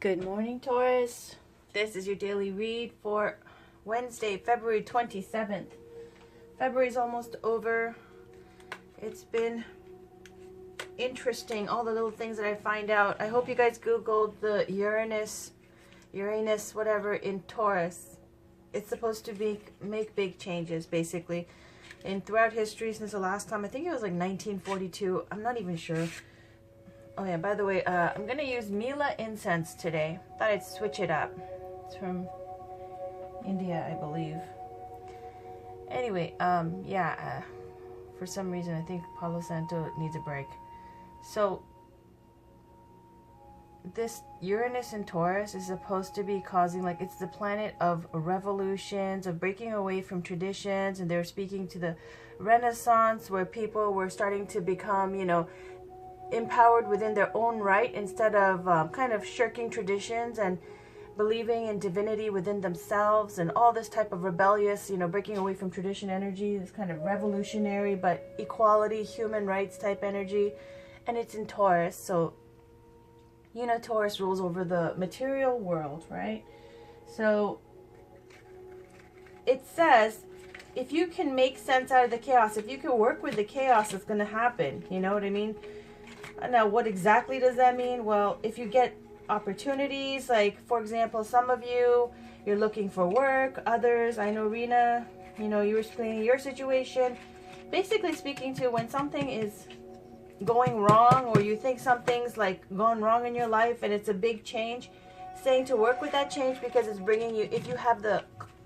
Good morning, Taurus. This is your daily read for Wednesday, February 27th. February's almost over. It's been interesting, all the little things that I find out. I hope you guys Googled the Uranus, whatever, in Taurus. It's supposed to make big changes, basically. And throughout history, since the last time, I think it was like 1942. I'm not even sure. Oh yeah, by the way, I'm going to use Mila incense today. Thought I'd switch it up. It's from India, I believe. Anyway, for some reason, I think Palo Santo needs a break. So, this Uranus in Taurus is supposed to be causing, like, it's the planet of revolutions, of breaking away from traditions, and they're speaking to the Renaissance, where people were starting to become, empowered within their own right, instead of kind of shirking traditions and believing in divinity within themselves, and all this type of rebellious, breaking away from tradition energy, this kind of revolutionary but equality, human rights type energy. And it's in Taurus, so Taurus rules over the material world, right? So it says, if you can make sense out of the chaos, if you can work with the chaos that's going to happen, you know what I mean? Now, what exactly does that mean? Well, if you get opportunities, like, for example, some of you're looking for work. Others, I know, Rena, you were explaining your situation. Basically speaking to when something is going wrong, or you think something's like gone wrong in your life and it's a big change, saying to work with that change, because it's bringing you, if you have the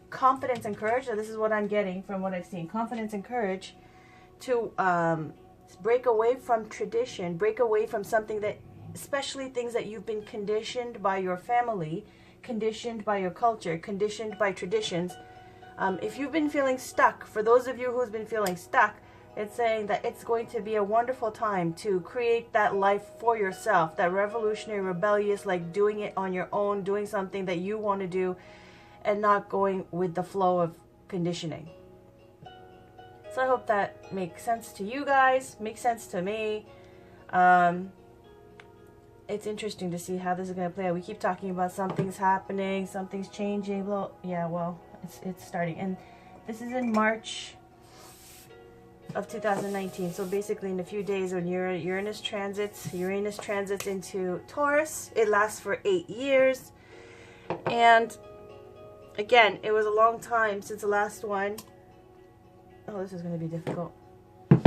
confidence and courage, so this is what I'm getting from what I've seen, confidence and courage to break away from tradition, break away from something that, especially things that you've been conditioned by your family, conditioned by your culture, conditioned by traditions. If you've been feeling stuck, for those of you who's been feeling stuck, it's saying that it's going to be a wonderful time to create that life for yourself, that revolutionary, rebellious, like doing it on your own, doing something that you want to do, and not going with the flow of conditioning. So I hope that makes sense to you guys, makes sense to me. It's interesting to see how this is going to play out. We keep talking about something's happening, something's changing. Well, it's starting. And this is in March of 2019. So basically in a few days, when Uranus transits into Taurus, it lasts for 8 years. And again, it was a long time since the last one. Oh, this is going to be difficult. Let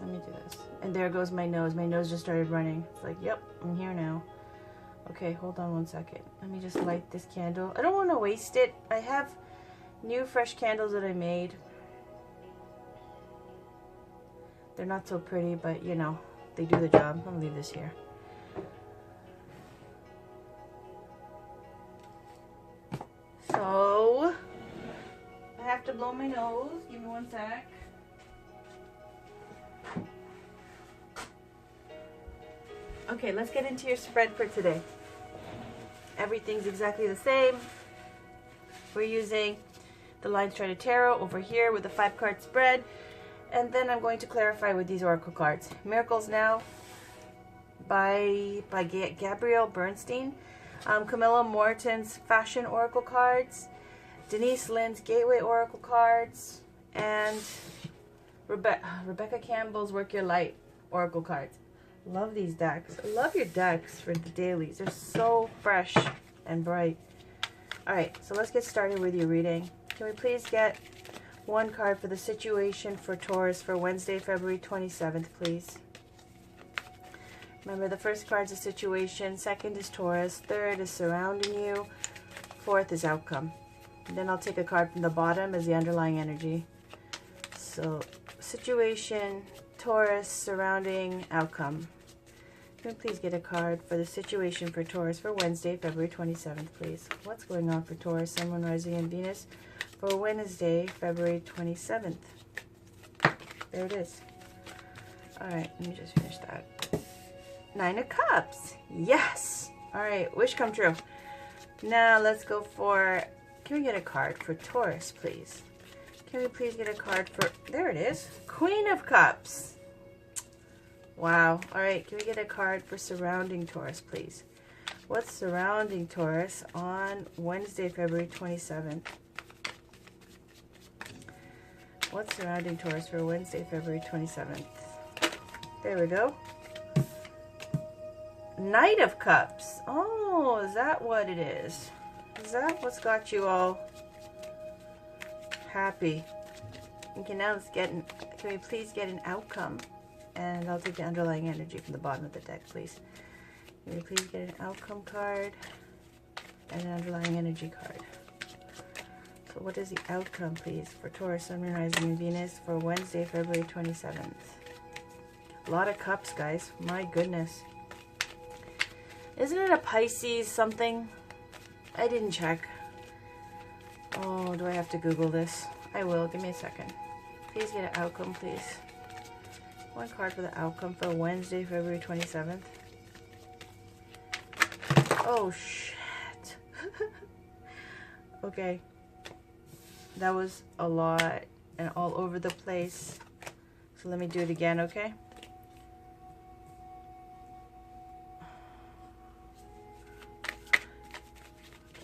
me do this. And there goes my nose. My nose just started running. It's like, yep, I'm here now. Okay, hold on one second. Let me just light this candle. I don't want to waste it. I have new fresh candles that I made. They're not so pretty, but they do the job. I'm going to leave this here. So, I have to blow my nose. Give me one sec. Okay, let's get into your spread for today. Everything's exactly the same. We're using the Lion's Trident Tarot over here with the 5-card spread. And then I'm going to clarify with these oracle cards. Miracles Now by Gabrielle Bernstein. Camilla Morton's Fashion Oracle cards. Denise Lynn's Gateway Oracle cards. And Rebecca Campbell's Work Your Light Oracle cards. Love these decks. I love your decks for the dailies. They're so fresh and bright. Alright, so let's get started with your reading. Can we please get one card for the situation for Taurus for Wednesday, February 27th, please? Remember, the first card's a situation, second is Taurus, third is surrounding you, fourth is outcome. And then I'll take a card from the bottom as the underlying energy. So, situation, Taurus, surrounding, outcome. Can we please get a card for the situation for Taurus for Wednesday, February 27th, please? What's going on for Taurus, Sun, Moon, Rising, and Venus for Wednesday, February 27th? There it is. Alright, let me just finish that. 9 of Cups. Yes! Alright, wish come true. Now let's go for... Can we get a card for Taurus, please? Can we please get a card for... There it is. Queen of Cups. Wow. All right, can we get a card for surrounding Taurus, please? What's surrounding Taurus on Wednesday, February 27th? What's surrounding Taurus for Wednesday, February 27th? There we go. Knight of Cups. Oh, is that what it is? Is that what's got you all happy? Okay, now let's get can we please get an outcome? And I'll take the underlying energy from the bottom of the deck, please. Can we please get an outcome card and an underlying energy card? So what is the outcome, please, for Taurus, Sun, Moon, Rising, and Venus for Wednesday, February 27th? A lot of cups, guys. My goodness. Isn't it a Pisces something? I didn't check. Oh, do I have to Google this? I will. Give me a second. Please get an outcome, please. One card for the outcome for Wednesday, February 27th. Oh, shit. Okay. That was a lot and all over the place. So let me do it again, okay?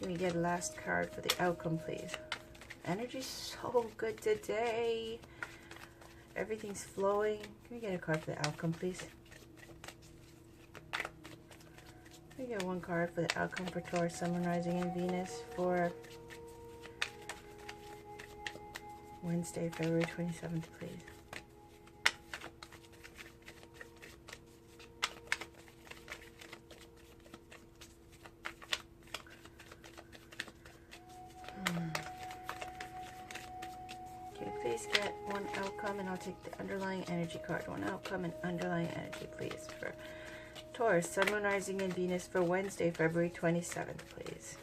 Can we get a last card for the outcome, please? Energy's so good today. Everything's flowing. Can we get a card for the outcome, please? Can we get one card for the outcome for Taurus, Sun, Moon, Rising, and Venus for Wednesday, February 27th, please? Please get one outcome, and I'll take the underlying energy card. One outcome and underlying energy, please, for Taurus, Sun, Moon, Rising, and Venus for Wednesday, February 27th, please.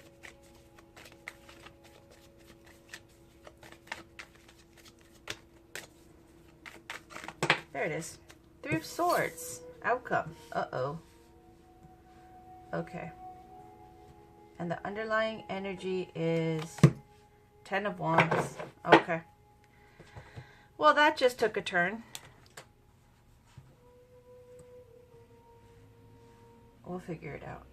There it is. Three of Swords. Outcome. Uh-oh. Okay. And the underlying energy is Ten of Wands. Okay. Well, that just took a turn. We'll figure it out.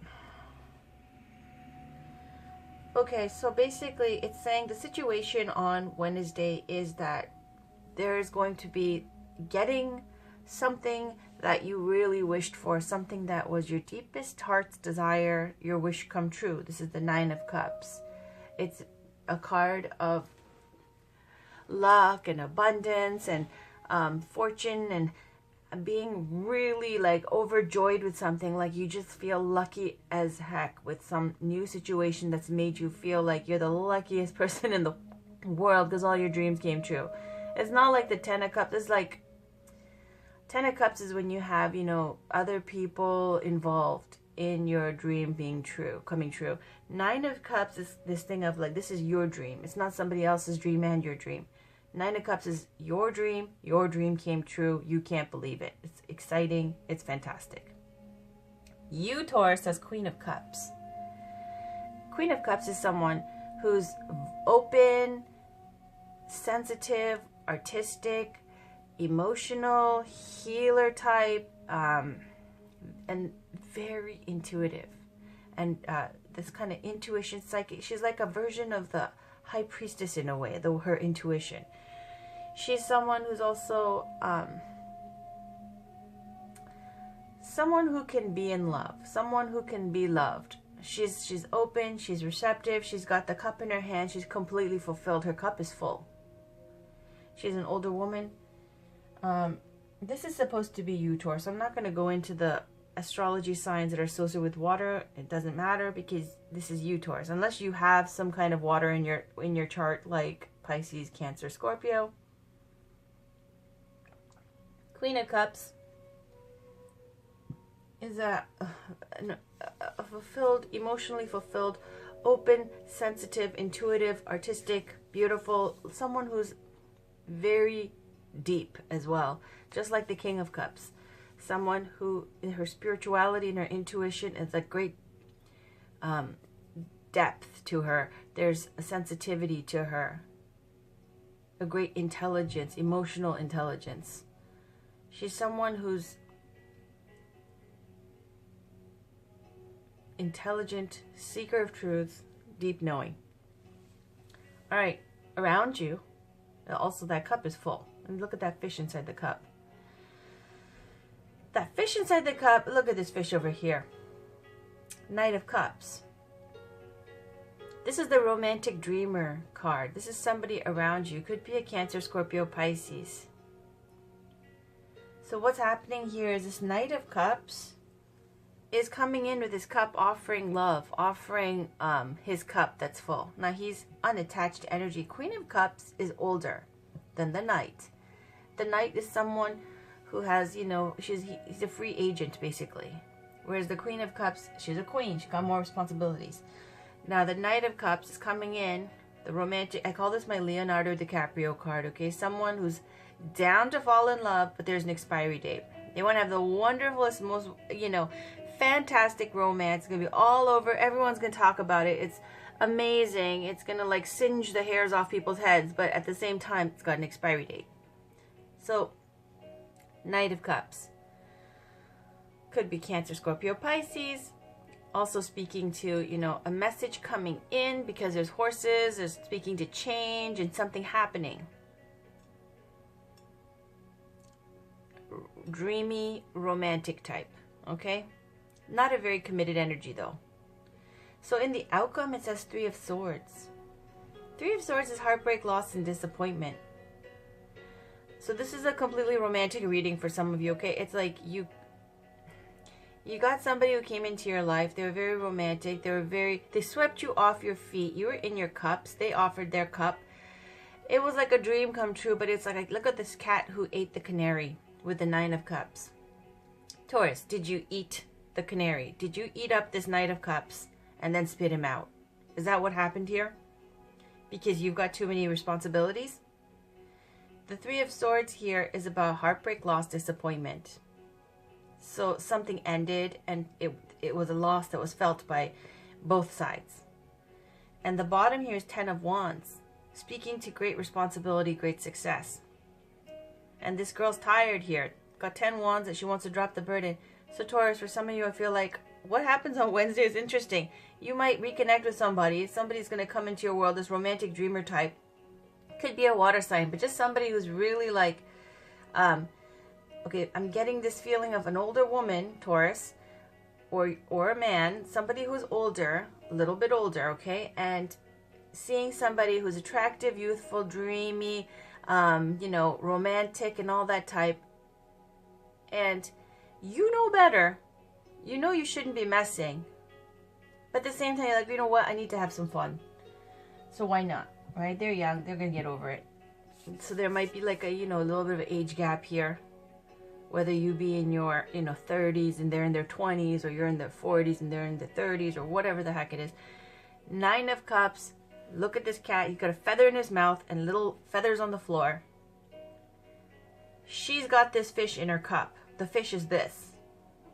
Okay, so basically it's saying the situation on Wednesday is that there is going to be getting something that you really wished for, something that was your deepest heart's desire, your wish come true. This is the Nine of Cups. It's a card of luck and abundance and fortune and being really like overjoyed with something, like you just feel lucky as heck with some new situation that's made you feel like you're the luckiest person in the world because all your dreams came true. It's not like the Ten of Cups. It's like Ten of Cups is when you have, you know, other people involved in your dream being true, coming true. Nine of Cups is this thing of like, this is your dream. It's not somebody else's dream and your dream. Nine of Cups is your dream came true, you can't believe it. It's exciting, it's fantastic. You, Taurus, has Queen of Cups. Queen of Cups is someone who's open, sensitive, artistic, emotional, healer type, and very intuitive. And this kind of intuition, psychic, she's like a version of the High Priestess in a way, her intuition. She's someone who's also someone who can be in love, someone who can be loved. She's open, she's receptive, she's got the cup in her hand, she's completely fulfilled. Her cup is full. She's an older woman. This is supposed to be you, Taurus. I'm not going to go into the astrology signs that are associated with water. It doesn't matter because this is you, Taurus. Unless you have some kind of water in your chart, like Pisces, Cancer, Scorpio. Queen of Cups is a fulfilled, emotionally fulfilled, open, sensitive, intuitive, artistic, beautiful, someone who's very deep as well, just like the King of Cups. Someone who, in her spirituality and her intuition, is a great depth to her. There's a sensitivity to her, a great intelligence, emotional intelligence. She's someone who's intelligent, seeker of truth, deep knowing. All right, around you, also that cup is full. And look at that fish inside the cup. That fish inside the cup, look at this fish over here. Knight of Cups. This is the romantic dreamer card. This is somebody around you. Could be a Cancer, Scorpio, Pisces. So what's happening here is this Knight of Cups is coming in with his cup, offering love, offering his cup that's full. Now he's unattached energy. Queen of Cups is older than the Knight. The Knight is someone who has, you know, he's a free agent basically. Whereas the Queen of Cups, she's a queen. She's got more responsibilities. Now the Knight of Cups is coming in, the romantic, I call this my Leonardo DiCaprio card, okay? Someone who's down to fall in love, but there's an expiry date. They want to have the wonderfulest, most, you know, fantastic romance. It's going to be all over. Everyone's going to talk about it. It's amazing. It's going to like singe the hairs off people's heads, but at the same time, it's got an expiry date. So, Knight of Cups. Could be Cancer, Scorpio, Pisces. Also speaking to, you know, a message coming in because there's horses. There's speaking to change and something happening. Dreamy, romantic type. Okay? Not a very committed energy though. So in the outcome, it says Three of Swords. Three of Swords is heartbreak, loss, and disappointment. So this is a completely romantic reading for some of you, okay? It's like you got somebody who came into your life. They were very romantic. They swept you off your feet. You were in your cups. They offered their cup. It was like a dream come true, but it's like, look at this cat who ate the canary with the Nine of Cups. Taurus, did you eat the canary? Did you eat up this Knight of Cups and then spit him out? Is that what happened here? Because you've got too many responsibilities? The Three of Swords here is about heartbreak, loss, disappointment. So something ended and it was a loss that was felt by both sides. And the bottom here is Ten of Wands, speaking to great responsibility, great success. And this girl's tired here. Got 10 wands that she wants to drop the burden. So Taurus, for some of you, I feel like what happens on Wednesday is interesting. You might reconnect with somebody. Somebody's going to come into your world, this romantic dreamer type. Could be a water sign, but just somebody who's really like, okay, I'm getting this feeling of an older woman, Taurus, or a man, somebody who's older, a little bit older, okay, and seeing somebody who's attractive, youthful, dreamy, you know, romantic and all that type, and you know better. You know you shouldn't be messing, but at the same time, you're like, you know what, I need to have some fun, so why not, right? They're young, they're gonna get over it. So there might be like a, you know, a little bit of an age gap here. Whether you be in your, you know, 30s and they're in their 20s, or you're in their 40s and they're in their 30s, or whatever the heck it is. Nine of Cups. Look at this cat. He's got a feather in his mouth and little feathers on the floor. She's got this fish in her cup. The fish is this.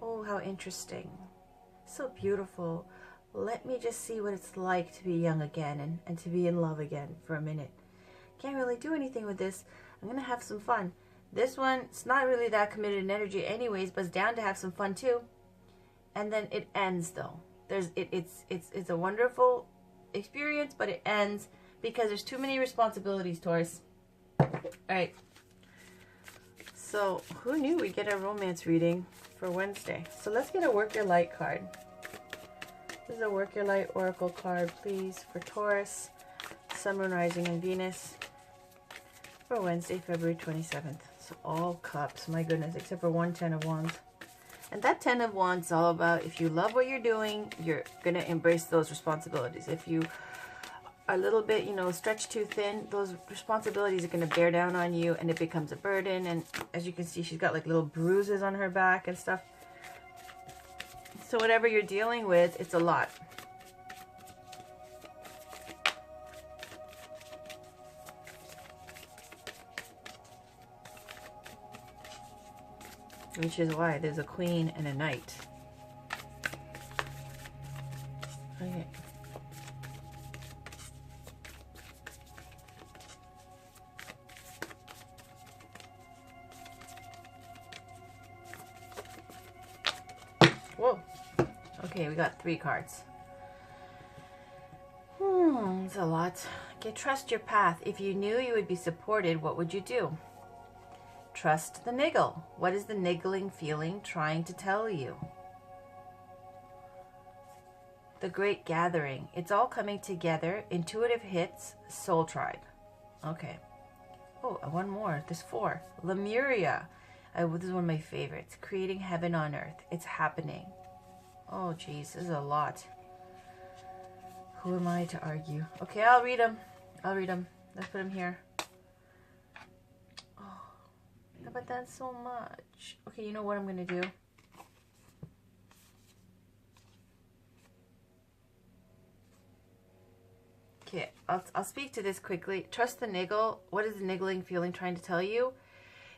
Oh, how interesting. So beautiful. Let me just see what it's like to be young again and to be in love again for a minute. Can't really do anything with this. I'm going to have some fun. This one, it's not really that committed in energy anyways, but it's down to have some fun too. And then it ends though. It's a wonderful experience, but it ends because there's too many responsibilities, Taurus. Alright. So, who knew we'd get a romance reading for Wednesday? So let's get a Work Your Light card. This is a Work Your Light Oracle card, please, for Taurus, Sun, Moon, Rising, and Venus for Wednesday, February 27th. So all cups, my goodness, except for one Ten of Wands. And that Ten of Wands is all about, if you love what you're doing, you're going to embrace those responsibilities. If you are a little bit, you know, stretched too thin, those responsibilities are going to bear down on you and it becomes a burden. And as you can see, she's got like little bruises on her back and stuff. So whatever you're dealing with, it's a lot. Which is why there's a Queen and a Knight. Okay. Whoa. Okay, we got 3 cards. It's a lot. Okay, trust your path. If you knew you would be supported, what would you do? Trust the niggle. What is the niggling feeling trying to tell you? The Great Gathering. It's all coming together. Intuitive hits. Soul Tribe. Okay. Oh, one more. There's 4. Lemuria. This is one of my favorites. Creating heaven on earth. It's happening. Oh, geez. This is a lot. Who am I to argue? Okay, I'll read them. Let's put them here. Oh, but that's so much. Okay, you know what I'm going to do? Okay, I'll speak to this quickly. Trust the niggle. What is the niggling feeling trying to tell you?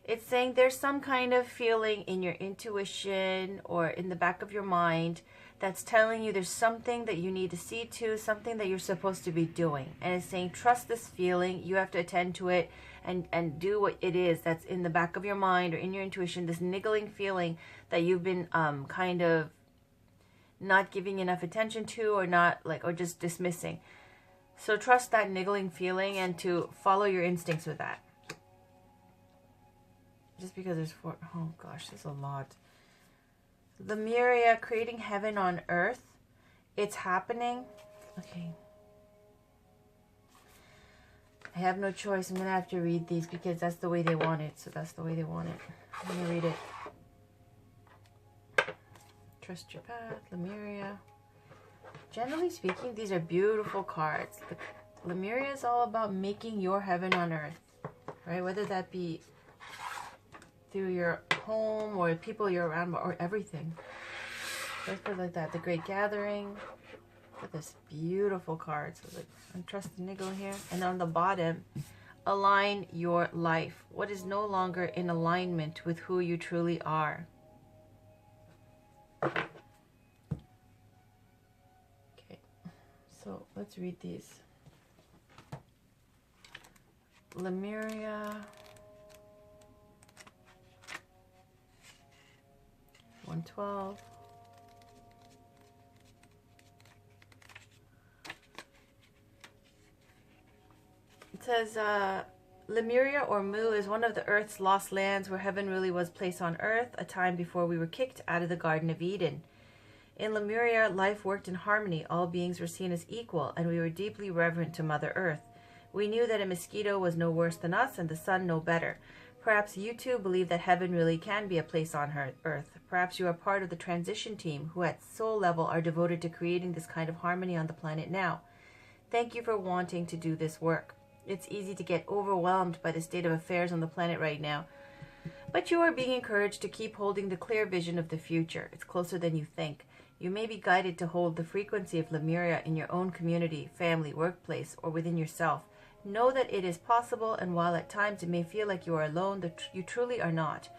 It's saying there's some kind of feeling in your intuition or in the back of your mind that's telling you there's something that you need to see to, something that you're supposed to be doing. And it's saying trust this feeling. You have to attend to it and do what it is that's in the back of your mind or in your intuition, this niggling feeling that you've been kind of not giving enough attention to or just dismissing. So trust that niggling feeling and to follow your instincts with that. Just because there's 4. Oh gosh, there's a lot. Lemuria, creating heaven on earth. It's happening. Okay. I have no choice. I'm going to have to read these because that's the way they want it. So that's the way they want it. I'm going to read it. Trust your path, Lemuria. Generally speaking, these are beautiful cards. Lemuria is all about making your heaven on earth. Right? Whether that be through your home or people you're around or everything. Let's put it like that. The Great Gathering. Look at this beautiful card. So like, trust the niggle here. And on the bottom, align your life. What is no longer in alignment with who you truly are? Okay. So let's read these. Lemuria. 112. It says, Lemuria or Mu is one of the Earth's lost lands where heaven really was placed on Earth, a time before we were kicked out of the Garden of Eden. In Lemuria, life worked in harmony. All beings were seen as equal, and we were deeply reverent to Mother Earth. We knew that a mosquito was no worse than us, and the sun no better. Perhaps you too believe that heaven really can be a place on Earth. Perhaps you are part of the transition team who at soul level are devoted to creating this kind of harmony on the planet now. Thank you for wanting to do this work. It's easy to get overwhelmed by the state of affairs on the planet right now. But you are being encouraged to keep holding the clear vision of the future. It's closer than you think. You may be guided to hold the frequency of Lemuria in your own community, family, workplace, or within yourself. Know that it is possible, and while at times it may feel like you are alone, you truly are not.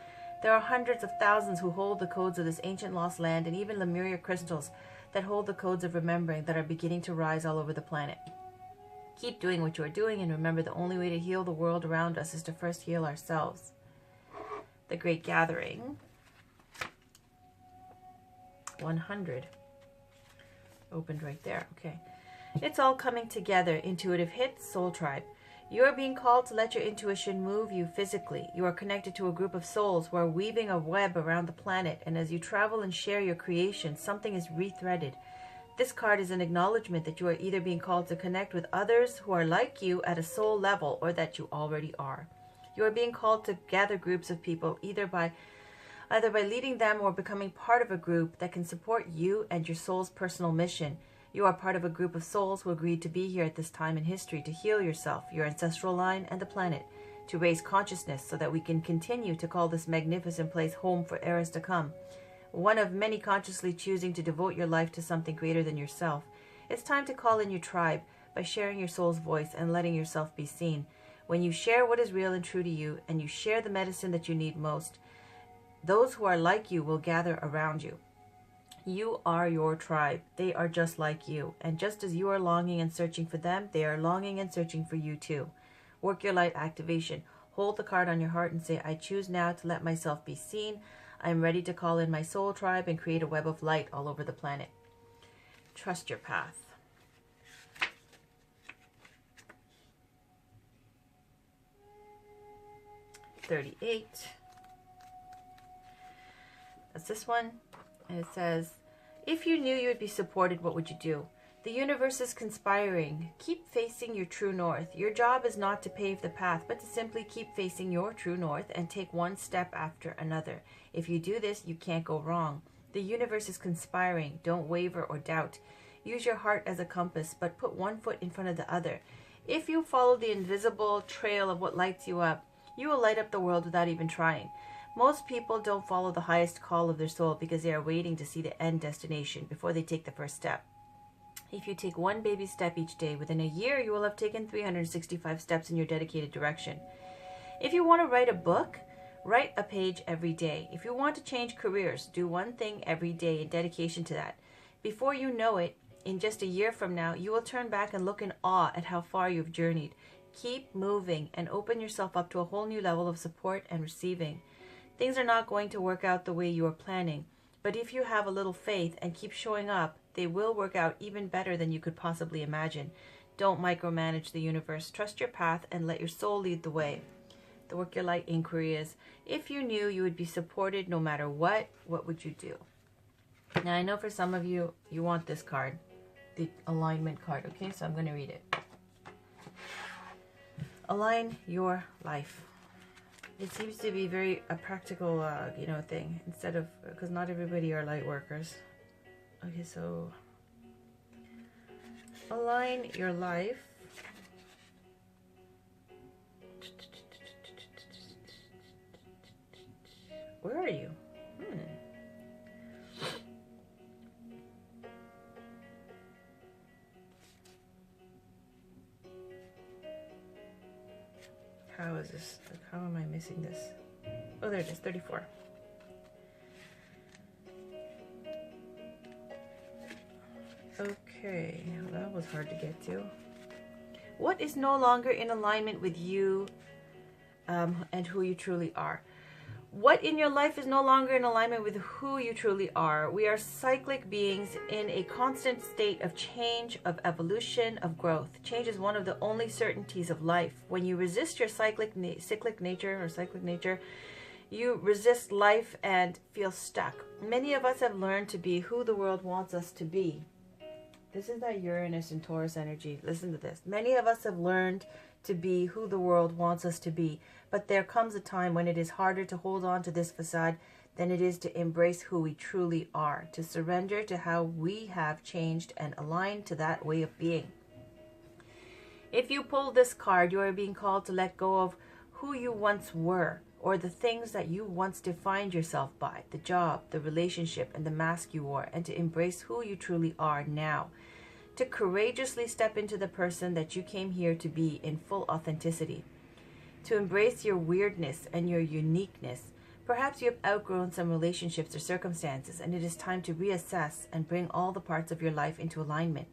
There are hundreds of thousands who hold the codes of this ancient lost land, and even Lemuria crystals that hold the codes of remembering that are beginning to rise all over the planet. Keep doing what you are doing, and remember the only way to heal the world around us is to first heal ourselves. The Great Gathering. 100. Opened right there. Okay. It's all coming together. Intuitive hits, Soul Tribe. You are being called to let your intuition move you physically. You are connected to a group of souls who are weaving a web around the planet, and as you travel and share your creation, something is rethreaded. This card is an acknowledgement that you are either being called to connect with others who are like you at a soul level, or that you already are. You are being called to gather groups of people, either by leading them or becoming part of a group that can support you and your soul's personal mission. You are part of a group of souls who agreed to be here at this time in history to heal yourself, your ancestral line, and the planet, to raise consciousness so that we can continue to call this magnificent place home for eras to come. One of many consciously choosing to devote your life to something greater than yourself. It's time to call in your tribe by sharing your soul's voice and letting yourself be seen. When you share what is real and true to you, and you share the medicine that you need most, those who are like you will gather around you. You are your tribe. They are just like you. And just as you are longing and searching for them, they are longing and searching for you too. Work your light activation. Hold the card on your heart and say, I choose now to let myself be seen. I am ready to call in my soul tribe and create a web of light all over the planet. Trust your path. $38. That's this one. And it says, if you knew you would be supported, what would you do? The universe is conspiring. Keep facing your true north. Your job is not to pave the path, but to simply keep facing your true north and take one step after another. If you do this, you can't go wrong. The universe is conspiring. Don't waver or doubt. Use your heart as a compass, but put one foot in front of the other. If you follow the invisible trail of what lights you up, you will light up the world without even trying. Most people don't follow the highest call of their soul because they are waiting to see the end destination before they take the first step. If you take one baby step each day, within a year you will have taken 365 steps in your dedicated direction. If you want to write a book, write a page every day. If you want to change careers, do one thing every day in dedication to that. Before you know it, in just a year from now, you will turn back and look in awe at how far you've journeyed. Keep moving and open yourself up to a whole new level of support and receiving. Things are not going to work out the way you are planning, but if you have a little faith and keep showing up, they will work out even better than you could possibly imagine. Don't micromanage the universe. Trust your path and let your soul lead the way. The Work Your Light inquiry is, if you knew you would be supported no matter what would you do? Now, I know for some of you, you want this card, the alignment card, okay? So I'm going to read it. Align your life. It seems to be very a practical, thing, instead of, because not everybody are light workers. Okay, so align your life. Where are you? How is this? Like, how am I missing this? Oh, there it is, 34. Okay, well, that was hard to get to. What is no longer in alignment with you and who you truly are? What in your life is no longer in alignment with who you truly are? We are cyclic beings in a constant state of change, of evolution, of growth. Change is one of the only certainties of life. When you resist your cyclic nature, you resist life and feel stuck. Many of us have learned to be who the world wants us to be. This is that Uranus and Taurus energy. Listen to this. Many of us have learned to be who the world wants us to be. But there comes a time when it is harder to hold on to this facade than it is to embrace who we truly are, to surrender to how we have changed and align to that way of being. If you pull this card, you are being called to let go of who you once were, or the things that you once defined yourself by, the job, the relationship, and the mask you wore, and to embrace who you truly are now. To courageously step into the person that you came here to be in full authenticity. To embrace your weirdness and your uniqueness. Perhaps you have outgrown some relationships or circumstances, and it is time to reassess and bring all the parts of your life into alignment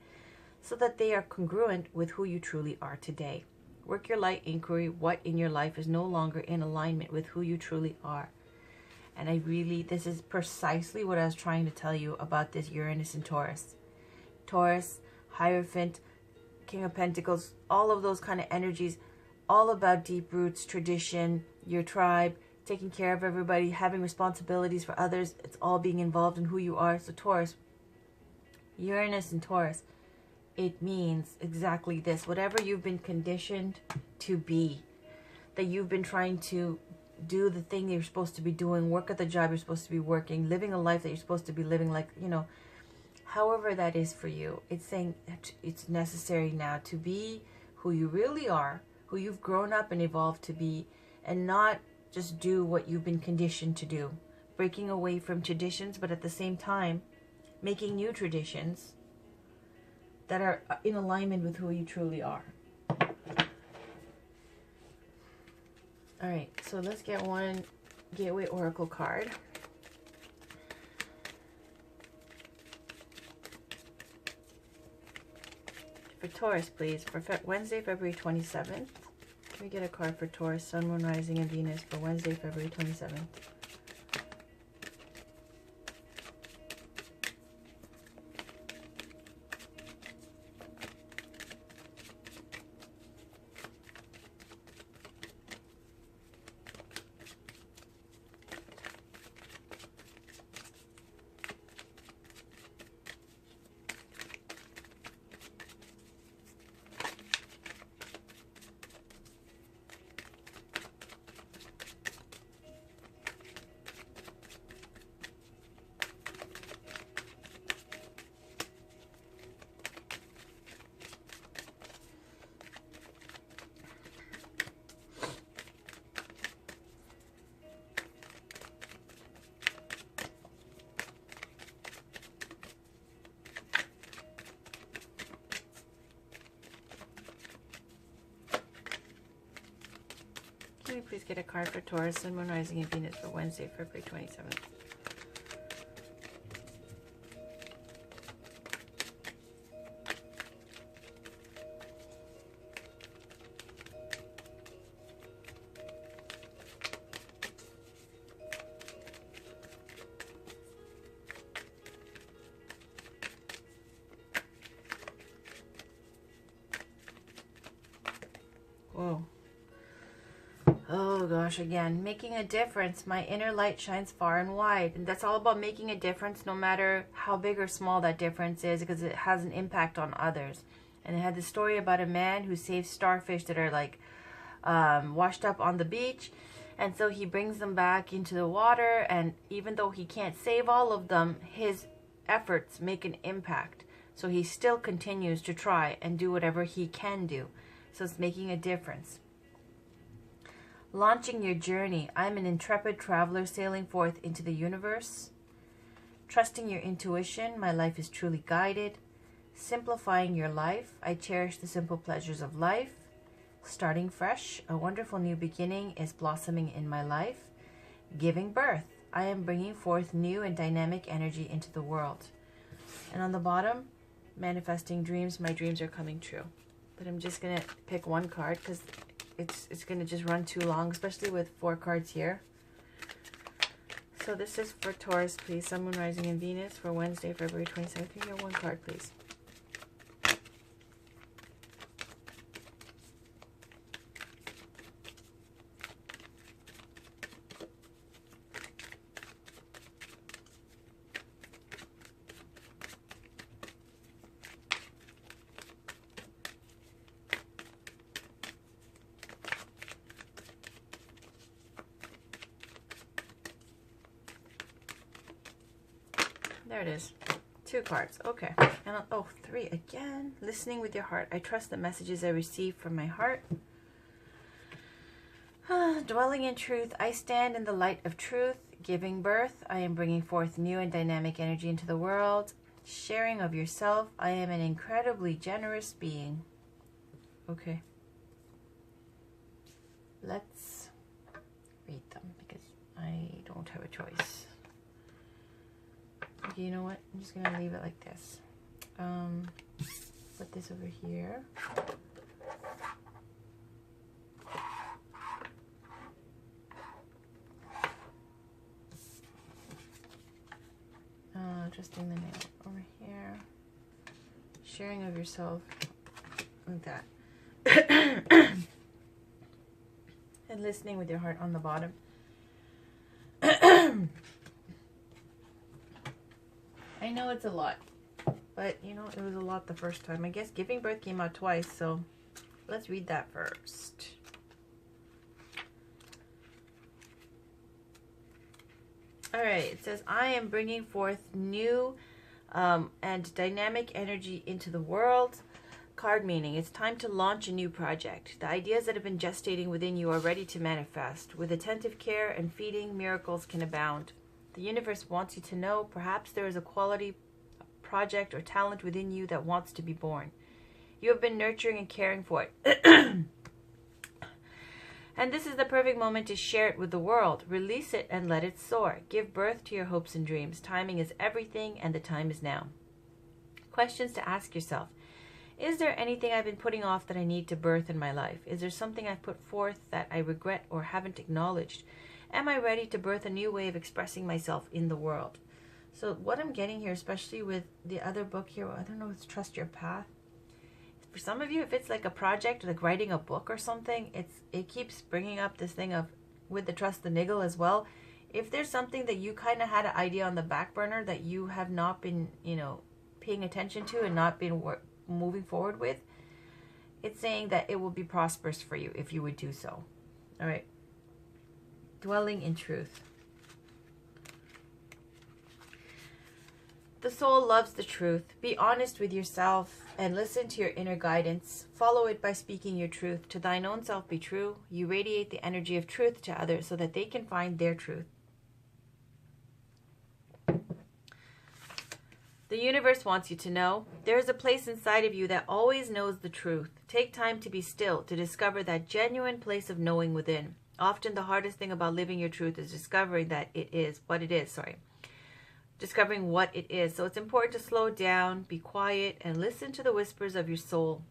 so that they are congruent with who you truly are today. Work Your Light inquiry, what in your life is no longer in alignment with who you truly are? And this is precisely what I was trying to tell you about this Uranus and Taurus. Taurus, Hierophant, King of Pentacles, all of those kind of energies, all about deep roots, tradition, your tribe, taking care of everybody, having responsibilities for others. It's all being involved in who you are. So Taurus, Uranus and Taurus, it means exactly this. Whatever you've been conditioned to be, that you've been trying to do the thing you're supposed to be doing, work at the job you're supposed to be working, living a life that you're supposed to be living, like, however that is for you. It's saying it's necessary now to be who you really are, who you've grown up and evolved to be, and not just do what you've been conditioned to do. Breaking away from traditions, but at the same time, making new traditions that are in alignment with who you truly are. All right, so let's get one Gateway Oracle card. For Taurus, please, for Wednesday, February 27th. Can we get a card for Taurus, Sun, Moon, Rising, and Venus for Wednesday, February 27th? Can you please get a card for Taurus, Sun, Moon, Rising, and Venus for Wednesday, February 27th? Whoa. Oh gosh, again, making a difference. My inner light shines far and wide. And that's all about making a difference, no matter how big or small that difference is, because it has an impact on others. And it had this story about a man who saves starfish that are like washed up on the beach. And so he brings them back into the water. And even though he can't save all of them, his efforts make an impact. So he still continues to try and do whatever he can do. So it's making a difference. Launching your journey. I'm an intrepid traveler sailing forth into the universe. Trusting your intuition. My life is truly guided. Simplifying your life. I cherish the simple pleasures of life. Starting fresh. A wonderful new beginning is blossoming in my life. Giving birth. I am bringing forth new and dynamic energy into the world. And on the bottom, manifesting dreams. My dreams are coming true. But I'm just going to pick one card because it's going to just run too long, especially with 4 cards here. So this is for Taurus, please. Sun, Moon, Rising, and Venus for Wednesday, February 27th. Can you get one card, please? There it is. 2 cards. Okay. And oh, 3 again. Listening with your heart. I trust the messages I receive from my heart. Dwelling in truth. I stand in the light of truth. Giving birth. I am bringing forth new and dynamic energy into the world. Sharing of yourself. I am an incredibly generous being. Okay. Let's read them because I don't have a choice. Okay, you know what? I'm just going to leave it like this. Put this over here. Adjusting the nail over here. Sharing of yourself. Like that. And listening with your heart on the bottom. I know it's a lot, but you know, it was a lot the first time. I guess giving birth came out twice, so let's read that first. All right, it says, I am bringing forth new and dynamic energy into the world. Card meaning, it's time to launch a new project. The ideas that have been gestating within you are ready to manifest. With attentive care and feeding, miracles can abound. The universe wants you to know perhaps there is a quality, project, or talent within you that wants to be born. You have been nurturing and caring for it. And this is the perfect moment to share it with the world. Release it and let it soar. Give birth to your hopes and dreams. Timing is everything, and the time is now. Questions to ask yourself. Is there anything I've been putting off that I need to birth in my life? Is there something I've put forth that I regret or haven't acknowledged? Am I ready to birth a new way of expressing myself in the world? So what I'm getting here, especially with the other book here, I don't know, it's Trust Your Path. For some of you, if it's like a project, like writing a book or something, it keeps bringing up this thing of, with the Trust the Niggle as well. If there's something that you kind of had an idea on the back burner that you have not been, you know, paying attention to and not been moving forward with, it's saying that it will be prosperous for you if you would do so. All right. Dwelling in truth. The soul loves the truth. Be honest with yourself and listen to your inner guidance. Follow it by speaking your truth. To thine own self be true. You radiate the energy of truth to others so that they can find their truth. The universe wants you to know there is a place inside of you that always knows the truth. Take time to be still to discover that genuine place of knowing within. Often the hardest thing about living your truth is discovering that it is what it is. Discovering what it is. So it's important to slow down, be quiet, and listen to the whispers of your soul.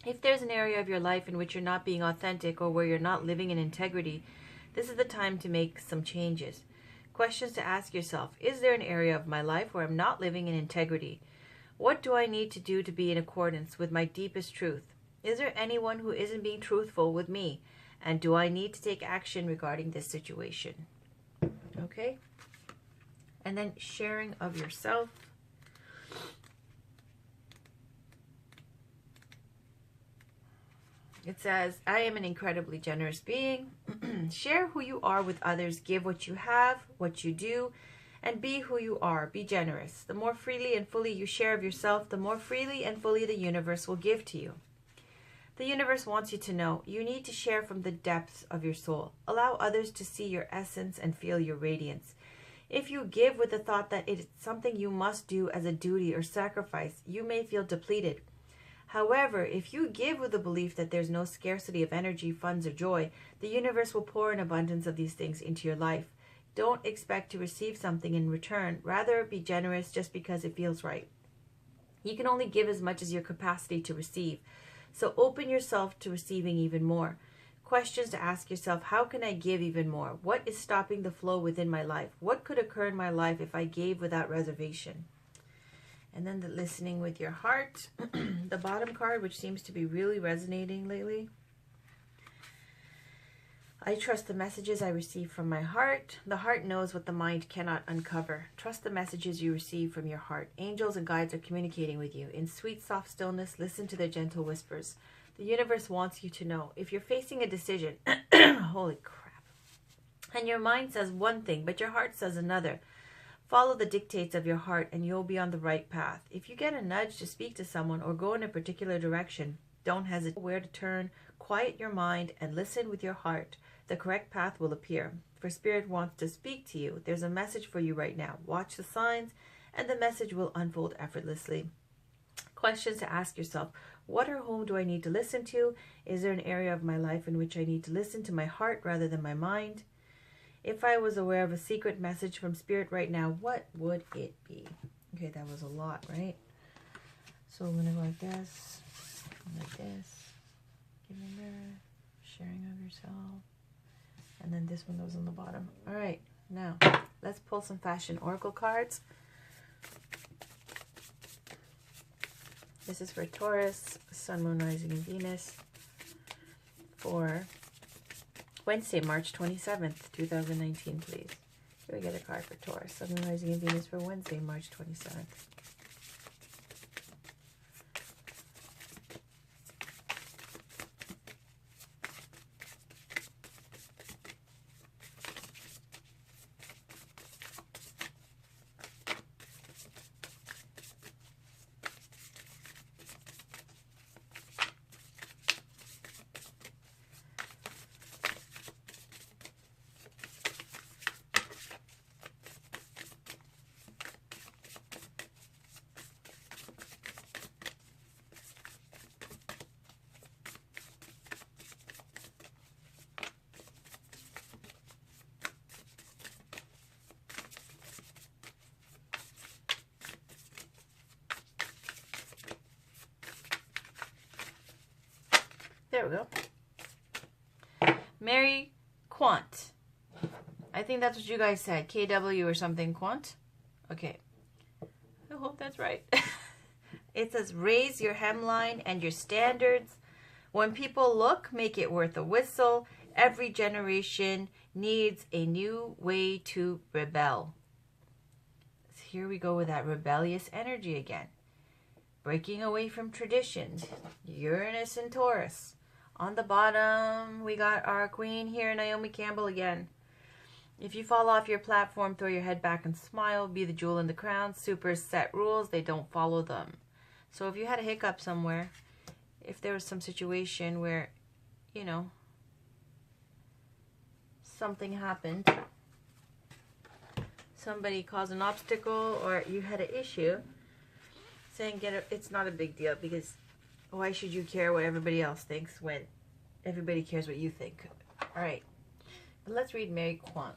If there's an area of your life in which you're not being authentic or where you're not living in integrity, this is the time to make some changes. Questions to ask yourself. Is there an area of my life where I'm not living in integrity? What do I need to do to be in accordance with my deepest truth? Is there anyone who isn't being truthful with me? And do I need to take action regarding this situation? Okay? And then sharing of yourself. It says, I am an incredibly generous being. Share who you are with others. Give what you have, what you do, and be who you are. Be generous. The more freely and fully you share of yourself, the more freely and fully the universe will give to you. The universe wants you to know you need to share from the depths of your soul. Allow others to see your essence and feel your radiance. If you give with the thought that it is something you must do as a duty or sacrifice, you may feel depleted. However, if you give with the belief that there's no scarcity of energy, funds, or joy, the universe will pour an abundance of these things into your life. Don't expect to receive something in return. Rather, be generous just because it feels right. You can only give as much as your capacity to receive. So open yourself to receiving even more. Questions to ask yourself, how can I give even more? What is stopping the flow within my life? What could occur in my life if I gave without reservation? And then the listening with your heart. The bottom card, which seems to be really resonating lately. I trust the messages I receive from my heart. The heart knows what the mind cannot uncover. Trust the messages you receive from your heart. Angels and guides are communicating with you. In sweet, soft stillness, listen to their gentle whispers. The universe wants you to know. If you're facing a decision, holy crap, and your mind says one thing, but your heart says another, follow the dictates of your heart and you'll be on the right path. If you get a nudge to speak to someone or go in a particular direction, don't hesitate where to turn. Quiet your mind and listen with your heart. The correct path will appear. For Spirit wants to speak to you. There's a message for you right now. Watch the signs and the message will unfold effortlessly. Questions to ask yourself. What or whom do I need to listen to? Is there an area of my life in which I need to listen to my heart rather than my mind? If I was aware of a secret message from Spirit right now, what would it be? Okay, that was a lot, right? So I'm going to go like this, Give me a mirror, sharing of yourself. And then this one goes on the bottom. All right, now let's pull some fashion oracle cards. This is for Taurus, Sun, Moon, Rising, and Venus for Wednesday, March 27th, 2019, please. Here we get a card for Taurus, Sun, Moon, Rising, and Venus for Wednesday, March 27th. There we go. Mary Quant. I think that's what you guys said. KW or something, Quant. Okay. I hope that's right. It says, raise your hemline and your standards. When people look, make it worth a whistle. Every generation needs a new way to rebel. So here we go with that rebellious energy again. Breaking away from traditions. Uranus and Taurus. On the bottom, we got our queen here, Naomi Campbell again. If you fall off your platform, throw your head back and smile. Be the jewel in the crown. Supers set rules. They don't follow them. So if you had a hiccup somewhere, if there was some situation where, you know, something happened, somebody caused an obstacle, or you had an issue, saying it's not a big deal, because why should you care what everybody else thinks when everybody cares what you think? All right, Let's read Mary Quant.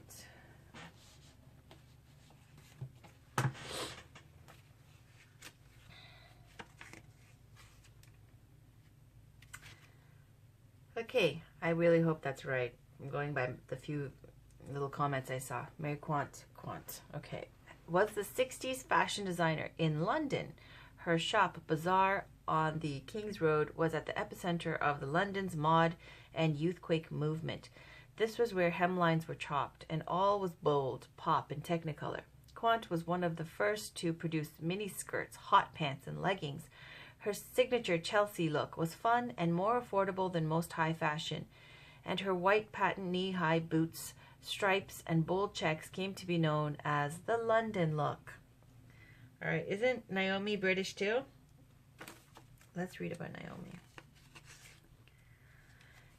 Okay, I really hope that's right. I'm going by the few little comments I saw. Mary Quant. Okay. Was the 60s fashion designer in London. Her shop, Bazaar, on the King's Road, was at the epicenter of the London's mod and youthquake movement. This was where hemlines were chopped, and all was bold, pop, and technicolor. Quant was one of the first to produce mini skirts, hot pants, and leggings. Her signature Chelsea look was fun and more affordable than most high fashion, and her white patent knee-high boots, stripes, and bold checks came to be known as the London look. All right, isn't Naomi British too? Let's read about Naomi.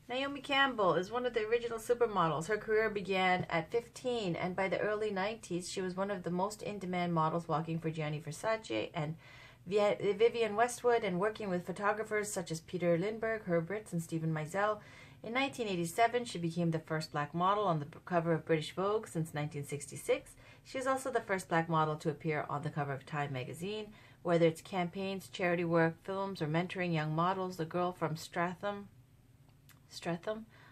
Naomi Campbell is one of the original supermodels. Her career began at 15, and by the early 90s, she was one of the most in-demand models, walking for Gianni Versace and Vivienne Westwood, and working with photographers such as Peter Lindbergh, Herb Ritts, and Stephen Meisel. In 1987, she became the first black model on the cover of British Vogue since 1966. She is also the first black model to appear on the cover of Time magazine. Whether it's campaigns, charity work, films, or mentoring young models, the girl from Streatham,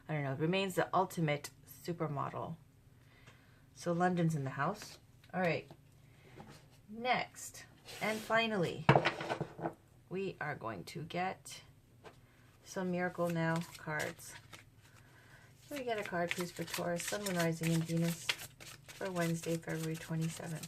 I don't know, remains the ultimate supermodel. So London's in the house. All right. Next, and finally, we are going to get some Miracle Now cards. Can we get a card, please, for Taurus, Sun, Moon, Rising, and Venus for Wednesday, February 27th?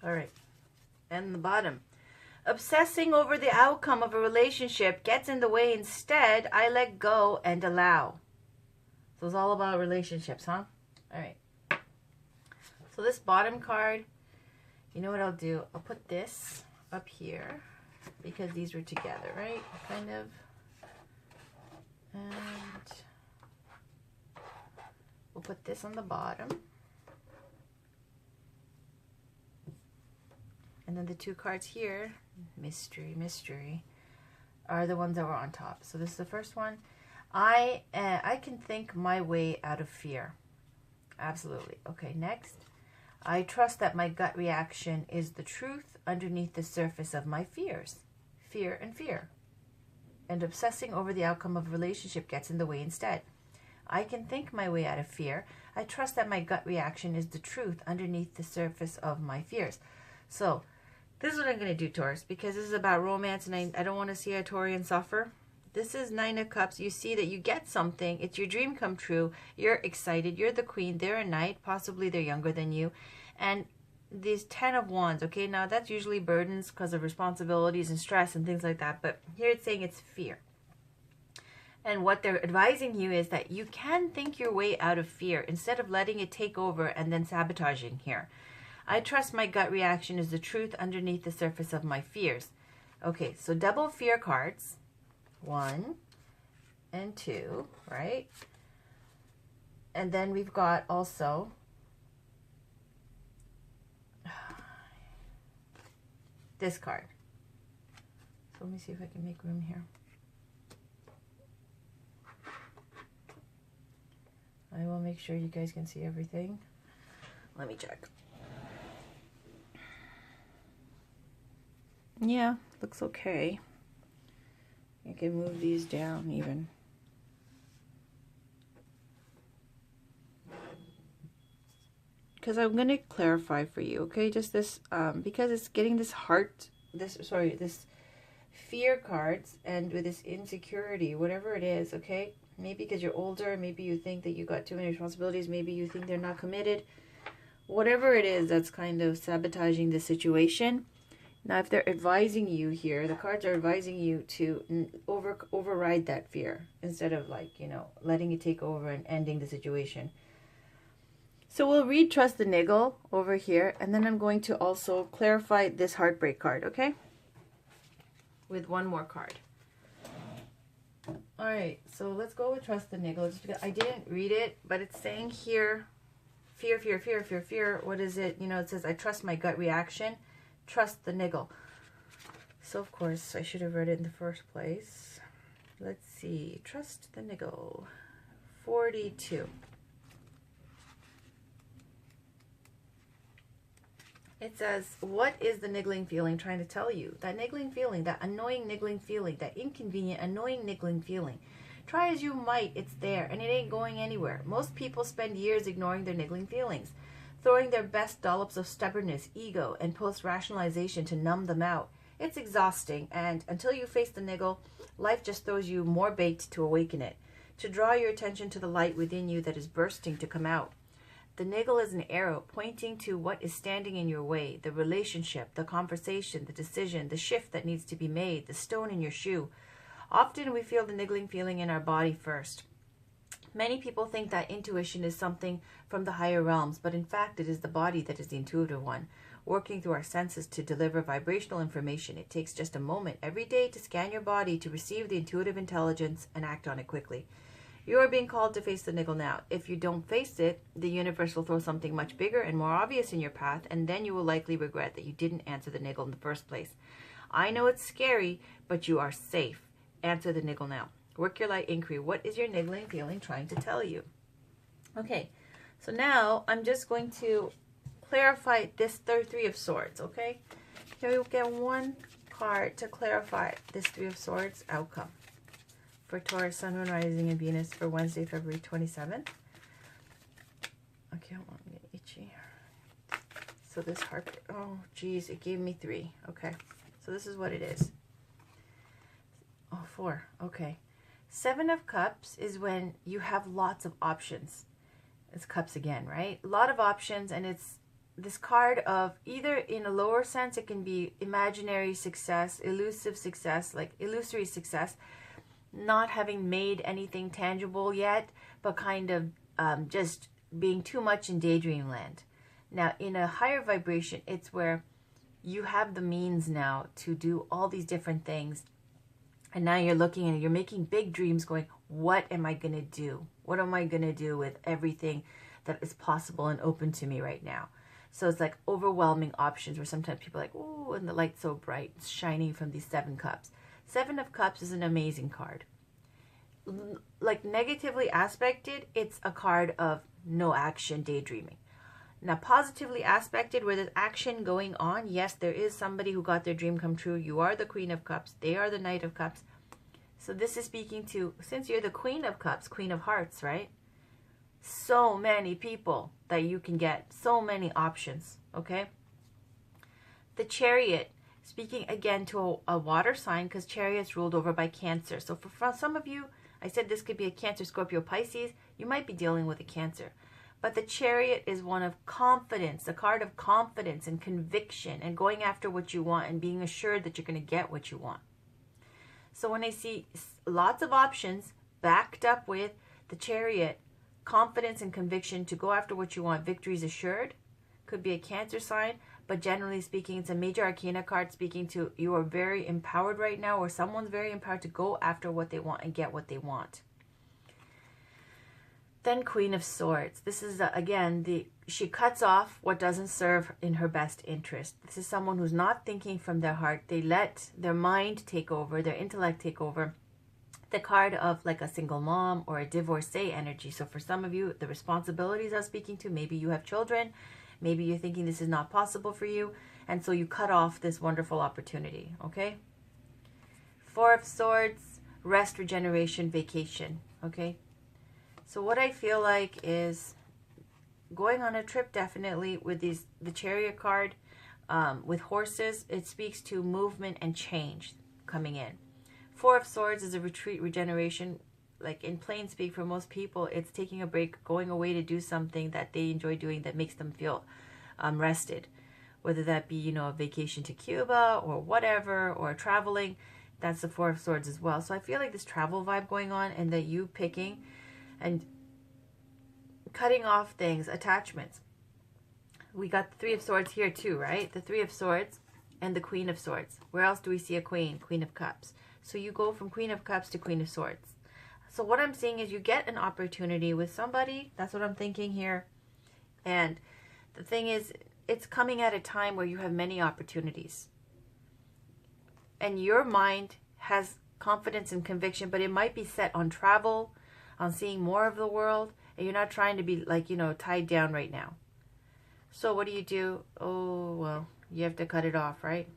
All right, and the bottom. Obsessing over the outcome of a relationship gets in the way. Instead, I let go and allow. So it's all about relationships, huh? All right. So this bottom card, you know what I'll do? I'll put this up here because these were together, right? Kind of. And we'll put this on the bottom. And then the two cards here, mystery, are the ones that were on top. So this is the first one. I can think my way out of fear. Absolutely. Okay, next. I trust that my gut reaction is the truth underneath the surface of my fears. Fear and fear. And obsessing over the outcome of a relationship gets in the way instead. I can think my way out of fear. I trust that my gut reaction is the truth underneath the surface of my fears. So, this is what I'm going to do, Taurus, because this is about romance, and I don't want to see a Taurian suffer. This is Nine of Cups. You see that you get something. It's your dream come true. You're excited. You're the queen. They're a knight. Possibly they're younger than you. And these 10 of Wands, okay? Now, that's usually burdens because of responsibilities and stress and things like that. But here it's saying it's fear. And what they're advising you is that you can think your way out of fear instead of letting it take over and then sabotaging here. I trust my gut reaction is the truth underneath the surface of my fears. Okay, so double fear cards. 1 and 2, right? And then we've got also this card. So let me see if I can make room here. I will make sure you guys can see everything. Let me check. Yeah, looks okay. You can move these down even. Because I'm going to clarify for you, okay? Just this, because it's getting this this fear cards, and with this insecurity, whatever it is, okay? Maybe because you're older, maybe you think that you got too many responsibilities, maybe you think they're not committed. Whatever it is that's kind of sabotaging the situation. Now, if they're advising you here, the cards are advising you to override that fear instead of, like, you know, letting it take over and ending the situation. So we'll read Trust the Niggle over here, and then I'm going to also clarify this heartbreak card, okay? With one more card. All right, so let's go with Trust the Niggle. Just because I didn't read it, but it's saying here, fear, fear, fear, fear, fear. What is it? You know, it says, I trust my gut reaction. Trust the Niggle. So, of course, I should have read it in the first place. Let's see. Trust the Niggle. 42. It says, what is the niggling feeling trying to tell you? That niggling feeling, that annoying niggling feeling, that inconvenient, annoying niggling feeling. Try as you might, it's there, and it ain't going anywhere. Most people spend years ignoring their niggling feelings, throwing their best dollops of stubbornness, ego, and post-rationalization to numb them out. It's exhausting, and until you face the niggle, life just throws you more bait to awaken it, to draw your attention to the light within you that is bursting to come out. The niggle is an arrow pointing to what is standing in your way, the relationship, the conversation, the decision, the shift that needs to be made, the stone in your shoe. Often we feel the niggling feeling in our body first. Many people think that intuition is something from the higher realms, but in fact it is the body that is the intuitive one, working through our senses to deliver vibrational information. It takes just a moment every day to scan your body to receive the intuitive intelligence and act on it quickly. You are being called to face the niggle now. If you don't face it, the universe will throw something much bigger and more obvious in your path, and then you will likely regret that you didn't answer the niggle in the first place. I know it's scary, but you are safe. Answer the niggle now. Work your light inquiry. What is your niggling feeling trying to tell you? Okay, so now I'm just going to clarify this Three of Swords, okay? Can we get one card to clarify this Three of Swords outcome for Taurus, Sun, Moon, Rising, and Venus for Wednesday, February 27th. Okay, hold on, I'm getting itchy. So this heart, oh geez, it gave me 3. Okay, so this is what it is. Oh, 4, okay. 7 of Cups is when you have lots of options. It's Cups again, right? A lot of options, and it's this card of either in a lower sense, it can be imaginary success, elusive success, like illusory success, not having made anything tangible yet, but kind of just being too much in daydream land. Now, in a higher vibration, it's where you have the means now to do all these different things. And now you're looking and you're making big dreams going, what am I going to do? What am I going to do with everything that is possible and open to me right now? So it's like overwhelming options where sometimes people are like, ooh, and the light's so bright, it's shining from these 7 cups. 7 of Cups is an amazing card. Like negatively aspected, it's a card of no action, daydreaming. Now positively aspected, where there's action going on, yes, there is somebody who got their dream come true. You are the Queen of Cups. They are the Knight of Cups. So this is speaking to, since you're the Queen of Cups, Queen of Hearts, right? So many people that you can get, so many options, okay? The Chariot, speaking again to a water sign, because Chariot's ruled over by Cancer. So for some of you, I said this could be a Cancer, Scorpio, Pisces. You might be dealing with a Cancer. But the Chariot is one of confidence, a card of confidence and conviction and going after what you want and being assured that you're going to get what you want. So when I see lots of options backed up with the Chariot, confidence and conviction to go after what you want, victory is assured, could be a Cancer sign, but generally speaking, it's a major arcana card speaking to you are very empowered right now, or someone's very empowered to go after what they want and get what they want. Then Queen of Swords. This is, again, she cuts off what doesn't serve in her best interest. This is someone who's not thinking from their heart. They let their mind take over, their intellect take over. The card of like a single mom or a divorcee energy. So for some of you, the responsibilities I'm speaking to, maybe you have children, maybe you're thinking this is not possible for you, and so you cut off this wonderful opportunity, okay? 4 of Swords, rest, regeneration, vacation, okay? So what I feel like is going on a trip, definitely with the Chariot card, with horses, it speaks to movement and change coming in. 4 of Swords is a retreat, regeneration. Like in plain speak, for most people, it's taking a break, going away to do something that they enjoy doing that makes them feel rested. Whether that be, you know, a vacation to Cuba or whatever, or traveling, that's the 4 of Swords as well. So I feel like this travel vibe going on, and that you picking and cutting off things, attachments. We got the Three of Swords here too, right? The Three of Swords and the Queen of Swords. Where else do we see a queen? Queen of Cups. So you go from Queen of Cups to Queen of Swords. So what I'm seeing is you get an opportunity with somebody. That's what I'm thinking here. And the thing is, it's coming at a time where you have many opportunities. And your mind has confidence and conviction, but it might be set on travel, on seeing more of the world, and you're not trying to be like, you know, tied down right now. So what do? Oh, well, you have to cut it off, right?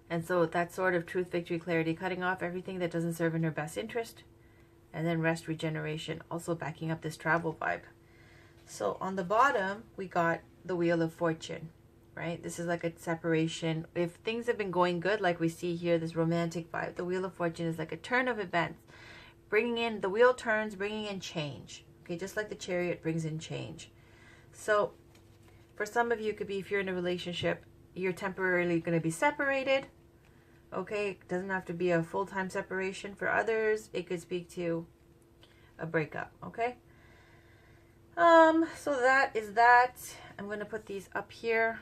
And so that sort of truth, victory, clarity, cutting off everything that doesn't serve in her best interest. And then rest, regeneration, also backing up this travel vibe. So on the bottom, we got the Wheel of Fortune, right? This is like a separation. If things have been going good, like we see here, this romantic vibe, the Wheel of Fortune is like a turn of events. Bringing in, the wheel turns, bringing in change. Okay, just like the Chariot brings in change. So for some of you, it could be if you're in a relationship, you're temporarily going to be separated. Okay, it doesn't have to be a full-time separation. For others, it could speak to a breakup. Okay. So that is that. I'm going to put these up here.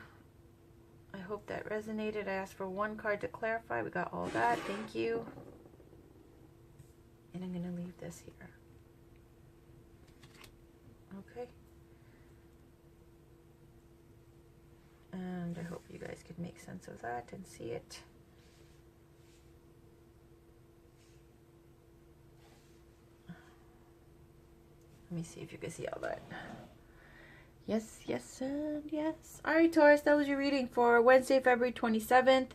I hope that resonated. I asked for one card to clarify. We got all that. Thank you. And I'm going to leave this here. Okay. And I hope you guys could make sense of that and see it. Let me see if you can see all that. Yes, yes, and yes. All right, Taurus, that was your reading for Wednesday, February 27th.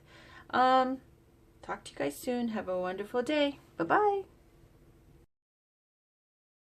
Talk to you guys soon. Have a wonderful day. Bye-bye.